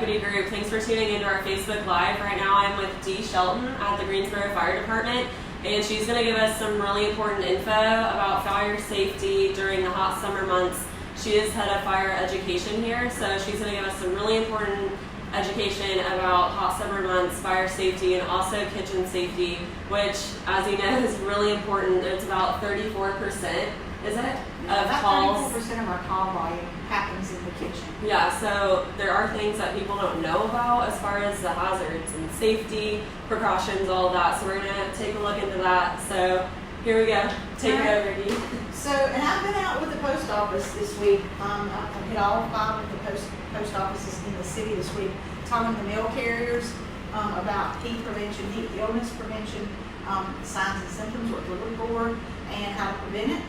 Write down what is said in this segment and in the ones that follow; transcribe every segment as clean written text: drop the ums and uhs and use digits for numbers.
Equity Group. Thanks for tuning into our Facebook Live. Right now I'm with Dee Shelton at the Greensboro Fire Department, and she's going to give us some really important info about fire safety during the hot summer months. She is head of fire education here, so she's going to give us some really important education about hot summer months, fire safety, and also kitchen safety, which, as you know, is really important. It's about 34%, is it? Of calls. 34% of our call volume happens in the kitchen. Yeah, so there are things that people don't know about as far as the hazards and safety, precautions, all of that. So we're going to take a look into that. So here we go. Take it over, Dee. So, and I've been out with the post office this week. I've hit all 5 of the post offices in the city this week, talking to mail carriers about heat prevention, heat illness prevention, signs and symptoms, what to look for, and how to prevent it,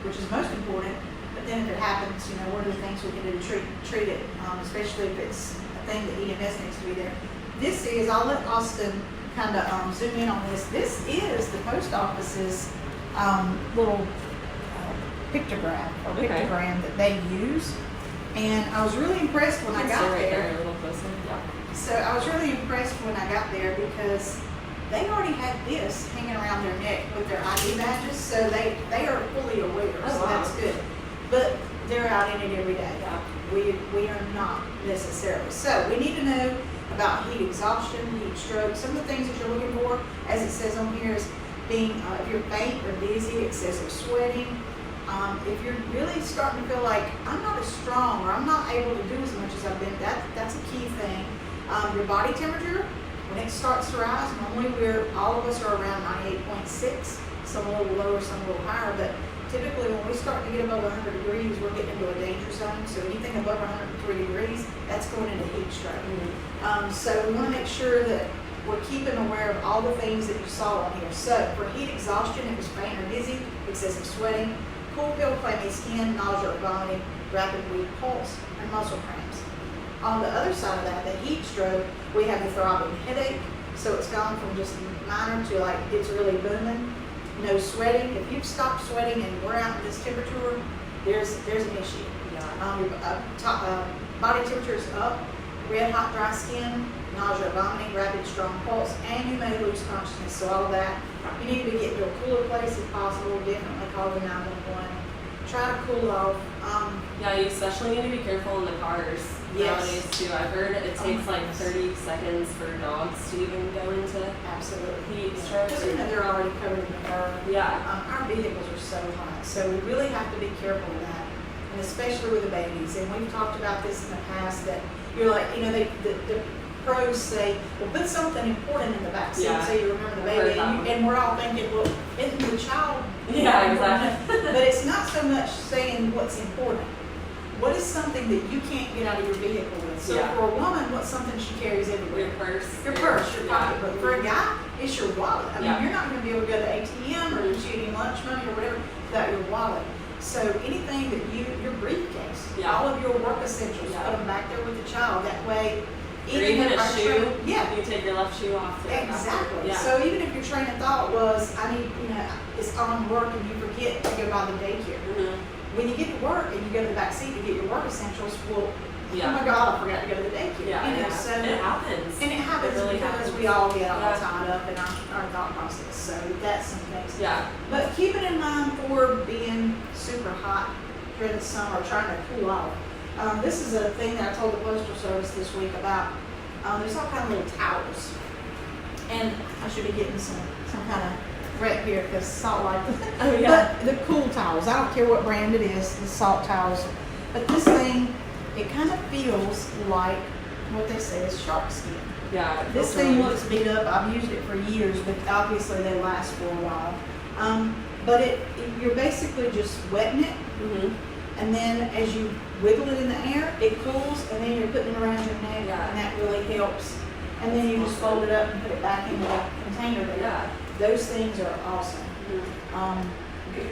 which is most important. But then if it happens, you know, what are the things we can do to treat it, especially if it's a thing that EMS needs to be there. This is, I'll let Austin kind of zoom in on this. This is the post office's little pictogram that they use. And I was really impressed when I got there. A little closer. Yeah. So I was really impressed when I got there because they already had this hanging around their neck with their ID badges, so they are fully aware, so that's good. But they're out in it every day. We are not necessarily. So we need to know about heat exhaustion, heat stroke, some of the things that you're looking for, as it says on here, is being, if you're faint or dizzy, excessive sweating, if you're really starting to feel like I'm not as strong or I'm not able to do as much as I've been, that's a key thing. Your body temperature, when it starts to rise, normally all of us are around 98.6, some a little lower, some a little higher, but typically when we start to get above 100 degrees, we're getting into a danger zone. So anything above 103 degrees, that's going into heat stroke. So we want to make sure that we're keeping aware of all the things that you saw on here. So for heat exhaustion, it was faint or dizzy, excessive sweating, cool pill, clammy skin, nausea or vomiting, rapid weak pulse, and muscle cramps. On the other side of that, the heat stroke, we have the throbbing headache. So it's gone from just minor to like it's really booming. No sweating. If you've stopped sweating and we're out in this temperature, there's an issue. Your body temperature is up, red hot dry skin, nausea, vomiting, rapid strong pulse, and you may lose consciousness. So all of that, you need to be getting to a cooler place if possible. Definitely call the 911. Try to cool off. Yeah, you especially need to be careful in the cars nowadays too. I've heard it takes like 30 seconds for dogs to even go into heat stroke. Because you know they're already covered in the fur. Yeah. Our vehicles are so hot, so we really have to be careful with that, and especially with the babies. And we've talked about this in the past that you're like, you know, the pros say, well, put something important in the back seat so you remember the baby. And we're all thinking, well, isn't the child? Yeah, exactly. But it's not so much saying what's important. What is something that you can't get out of your vehicle with? So for a woman, what's something she carries everywhere? Your purse. Your pocketbook. For a guy, it's your wallet. I mean, you're not going to be able to go to the ATM or you're eating lunch money or whatever without your wallet. So anything that your briefcase, all of your work essentials, put them back there with the child. That way, even a shoe, you take your left shoe off. Exactly. So even if your train of thought was, I need, you know, it's on work and you forget to go by the daycare. When you get to work and you go to the back seat to get your work essentials, well, oh my God, I forgot to go to the daycare. You know, so it happens. And it happens because we all get all tied up in our thought process. So that's some things. But keep it in mind for being super hot during the summer, trying to cool off. This is a thing that I told the Postal Service this week about. There's all kind of little towels, and I should be getting some kind of rep here because Salt like but the cool towels. I don't care what brand it is, the salt towels. But this thing, it kind of feels like what they say is shark skin. This thing looks beat up. I've used it for years, but obviously they last for a while. But you're basically just wetting it. And then as you wiggle it in the air, it cools, and then you're putting it around your neck, and that really helps. And then you just fold it up and put it back in the container there. Those things are awesome.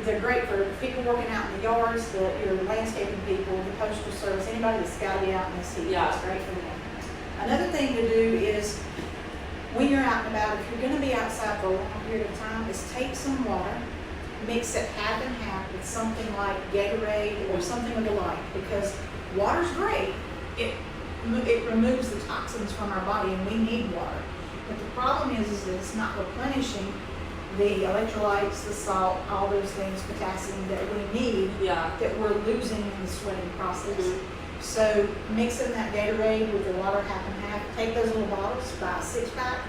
They're great for people working out in the yards, your landscaping people, the Postal Service, anybody that's got to be out in this heat. It's great for them. Another thing to do is, when you're out and about, if you're going to be outside for a long period of time, is take some water, mix it half and half with something like Gatorade or something of the like, because water's great. it removes the toxins from our body, and we need water. But the problem is that it's not replenishing the electrolytes, the salt, all those things, potassium that we need, that we're losing in the sweating process. Mm-hmm. So mixing that Gatorade with the water half and half, take those little bottles, buy a 6-pack,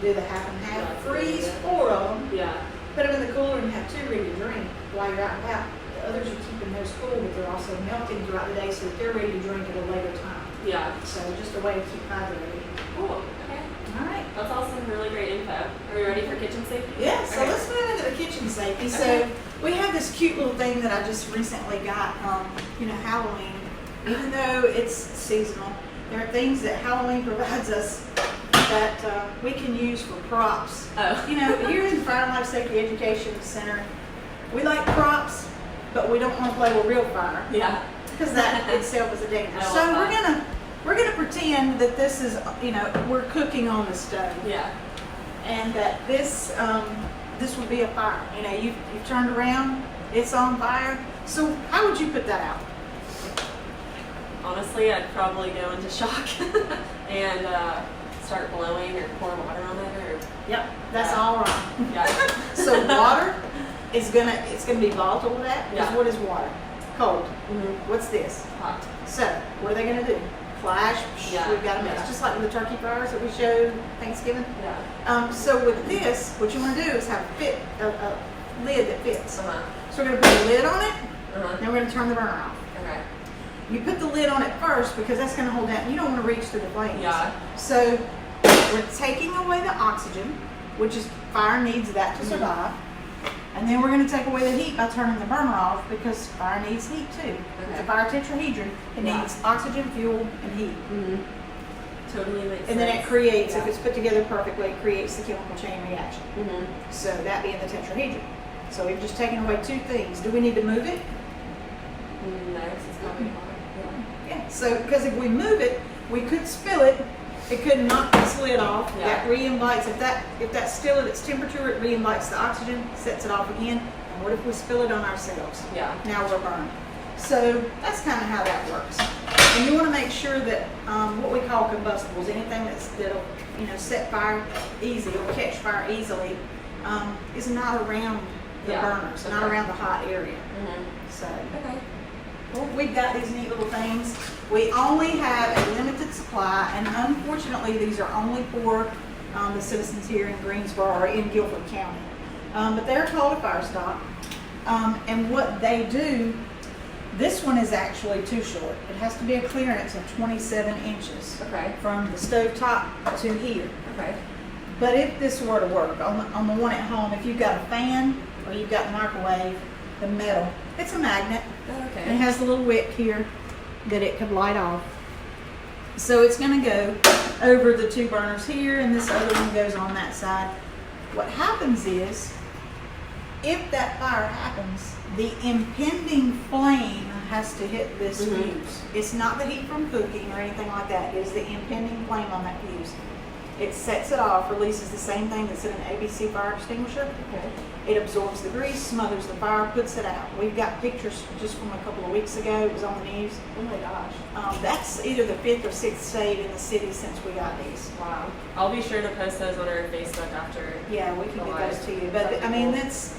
do the half and half, freeze 4 of them, put them in the cooler and have 2 ready to drink while you're out and about. The others are keeping those cool, but they're also melting throughout the day so that they're ready to drink at a later time. So just a way to keep hydrated. Cool. Okay. All right. That's all some really great info. Are we ready for kitchen safety? Yeah, so let's move into the kitchen safety. So we have this cute little thing that I just recently got, Halloween. Even though it's seasonal, there are things that Halloween provides us that we can use for props. Here in the Fire and Life Safety Education Center, we like props, but we don't want to play with real fire. Because that itself is a danger. So we're gonna pretend that this is, we're cooking on the stove. And that this would be a fire. You've turned around, it's on fire. So how would you put that out? Honestly, I'd probably go into shock and start blowing or pour water on it. That's all wrong. So water is it's gonna be volatile with that. Because what is water? Cold. What's this? Hot. So what are they gonna do? Flash. We've got a mix, just like with the turkey fires that we showed Thanksgiving. So with this, what you want to do is have a lid that fits. So we're gonna put a lid on it. Then we're gonna turn the burner off. You put the lid on it first because that's going to hold down. You don't want to reach through the flames. So we're taking away the oxygen, which is fire needs that to survive. And then we're going to take away the heat by turning the burner off because fire needs heat too. It's a fire tetrahedron. It needs oxygen, fuel, and heat. Totally makes sense. And then it creates, if it's put together perfectly, it creates the chemical chain reaction. So that being the tetrahedron. So we've just taken away 2 things. Do we need to move it? No, it's probably hot. So because if we move it, we could spill it. It could knock this lid off. That re-invites. If that's still at its temperature, it re-invites the oxygen, sets it off again. And what if we spill it on ourselves? Now we're burned. So that's kind of how that works. And you want to make sure that what we call combustibles, anything that'll set fire easy or catch fire easily, is not around the burners, not around the hot area. So. Well, we've got these neat little things. We only have a limited supply, and unfortunately, these are only for the citizens here in Greensboro or in Guilford County. But they're called a fire stop. And what they do, this one is actually too short. It has to be a clearance of 27 inches from the stove top to here. But if this were to work on the one at home, if you've got a fan or you've got a microwave, the metal, it's a magnet. And it has a little wick here that it could light off. So it's going to go over the 2 burners here, and this other one goes on that side. What happens is, if that fire happens, the impending flame has to hit this fuse. It's not the heat from cooking or anything like that. It is the impending flame on that fuse. It sets it off, releases the same thing that's in an ABC fire extinguisher. It absorbs the grease, smothers the fire, puts it out. We've got pictures just from a couple of weeks ago. It was on the news. Oh my gosh. That's either the 5th or 6th state in the city since we got these. Wow. I'll be sure to post those on our Facebook after. Yeah, we can get those to you. But I mean, it's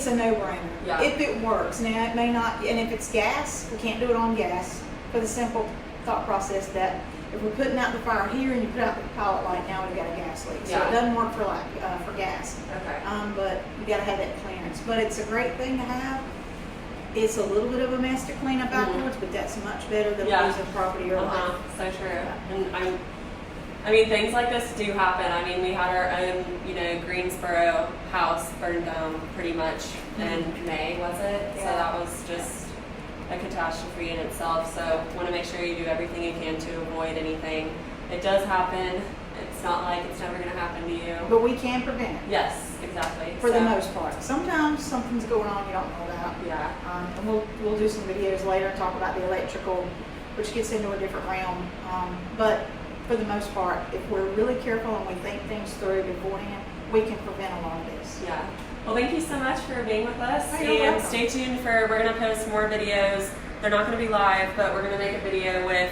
a no-brainer. If it works. Now, it may not, and if it's gas, we can't do it on gas for the simple thought process that if we're putting out the fire here and you put out the pilot light, now we've got a gas leak. So it doesn't work for gas. But you got to have that clearance. But it's a great thing to have. It's a little bit of a mess to clean up afterwards, but that's much better than losing property or life. So true. And I mean, things like this do happen. I mean, we had our own, Greensboro house burned down pretty much in May, was it? So that was just a catastrophe in itself. So want to make sure you do everything you can to avoid anything. It does happen. It's not like it's never going to happen to you. But we can prevent it. Yes, exactly. For the most part. Sometimes something's going on you don't know about. And we'll do some videos later and talk about the electrical, which gets into a different realm. But for the most part, if we're really careful and we think things through beforehand, we can prevent a lot of this. Well, thank you so much for being with us. You're welcome. Stay tuned we're going to post more videos They're not going to be live, but we're going to make a video with,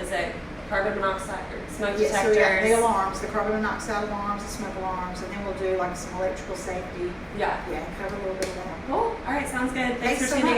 is it carbon monoxide or smoke Yes, so detectors? we got the alarms, the carbon monoxide alarms, the smoke alarms, and then we'll do like some electrical safety. Yeah. Yeah, cover a little bit of that. Cool. All right, sounds good. Thanks Thanks for so tuning much.